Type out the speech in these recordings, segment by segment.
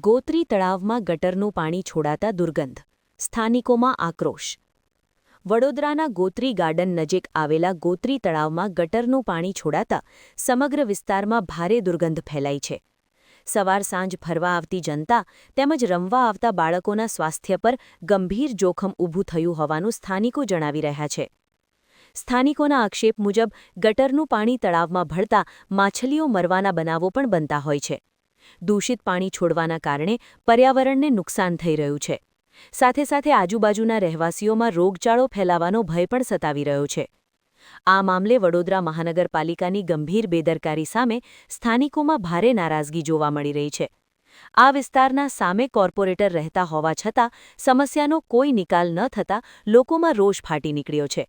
ગોત્રી તળાવમાં ગટરનું પાણી છોડાતા દુર્ગંધ, સ્થાનિકોમાં આક્રોશ। વડોદરાના ગોત્રી ગાર્ડન નજીક આવેલા ગોત્રી તળાવમાં ગટરનું પાણી છોડાતા સમગ્ર વિસ્તારમાં ભારે દુર્ગંધ ફેલાઈ છે। સવાર સાંજ ફરવા આવતી જનતા તેમજ રમવા આવતા બાળકોના સ્વાસ્થ્ય પર ગંભીર જોખમ ઊભું થયું હોવાનું સ્થાનિકો જણાવી રહ્યા છે। સ્થાનિકોના આક્ષેપ મુજબ ગટરનું પાણી તળાવમાં ભળતા માછલીઓ મરવાના બનાવો પણ બનતા હોય છે। દૂષિત પાણી છોડવાના કારણે પર્યાવરણને નુકસાન થઈ રહ્યું છે। સાથે સાથે આજુબાજુના રહેવાસીઓમાં રોગચાળો ફેલાવાનો ભય પણ સતાવી રહ્યો છે। આ મામલે વડોદરા મહાનગરપાલિકાની ગંભીર બેદરકારી સામે સ્થાનિકોમાં ભારે નારાજગી જોવા મળી રહી છે। આ વિસ્તારના સામે કોર્પોરેટર રહેતા હોવા છતાં સમસ્યાનો કોઈ નિકાલ ન થતાં લોકોમાં રોષ ફાટી નીકળ્યો છે।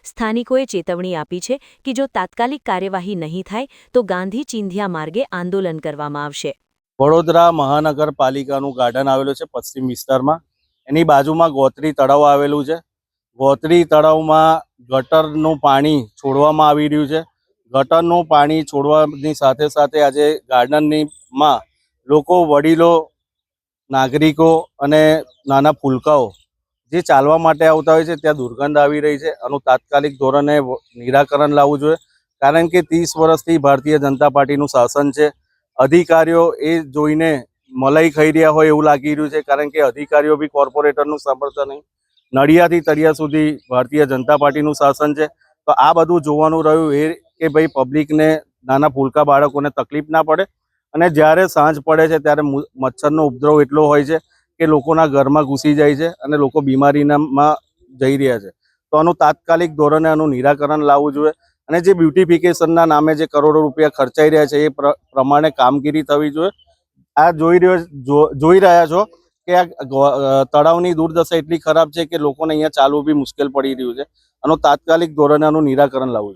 સ્થાનિકોએ ચેતવણી આપી છે કે જો તાત્કાલિક કાર્યવાહી નહીં થાય તો ગાંધી ચિંધ્યા માર્ગે આંદોલન કરવામાં આવશે। વડોદરા મહાનગરપાલિકાનું ગાર્ડન આવેલું છે પશ્ચિમ વિસ્તારમાં। એની બાજુમાં ગોત્રી તળાવ આવેલું છે। ગોત્રી તળાવમાં ગટરનું પાણી છોડવામાં આવી રહ્યું છે। ગટરનું પાણી છોડવાની સાથે સાથે આજે ગાર્ડનમાં લોકો, વડીલો, નાગરિકો અને નાના ફૂલકાઓ જે ચાલવા માટે આવતા હોય છે ત્યાં દુર્ગંધ આવી રહી છે। આનું તાત્કાલિક ધોરણે નિરાકરણ લાવવું જોઈએ, કારણ કે 30 વર્ષથી ભારતીય જનતા પાર્ટીનું શાસન છે। અધિકારીઓ એ જોઈને મલાઈ ખાઈ રહ્યા હોય એવું લાગી રહ્યું છે, કારણ કે અધિકારીઓ બી કોર્પોરેટરનું સાંભળતા નહીં। નડિયાદથી તળિયા સુધી ભારતીય જનતા પાર્ટીનું શાસન છે। તો આ બધું જોવાનું રહ્યું એ કે ભાઈ પબ્લિકને, નાના ફૂલકા બાળકોને તકલીફ ના પડે। અને જ્યારે સાંજ પડે છે ત્યારે મચ્છરનો ઉપદ્રવ એટલો હોય છે કે લોકોના ઘરમાં ઘૂસી જાય છે અને લોકો બીમારીમાં જઈ રહ્યા છે। તો આનું તાત્કાલિક ધોરણે આનું નિરાકરણ લાવવું જોઈએ અને જે બ્યુટિફિકેશનના નામે જે કરોડો રૂપિયા ખર્ચાઈ રહ્યા છે એ પ્રમાણે કામગીરી થવી જોઈએ। આ જોઈ રહ્યા છો કે આ તળાવની દુર્દશા એટલી ખરાબ છે કે લોકોને અહીંયા ચાલવું બી મુશ્કેલ પડી રહ્યું છે। આનું તાત્કાલિક ધોરણે આનું નિરાકરણ લાવવું જોઈએ।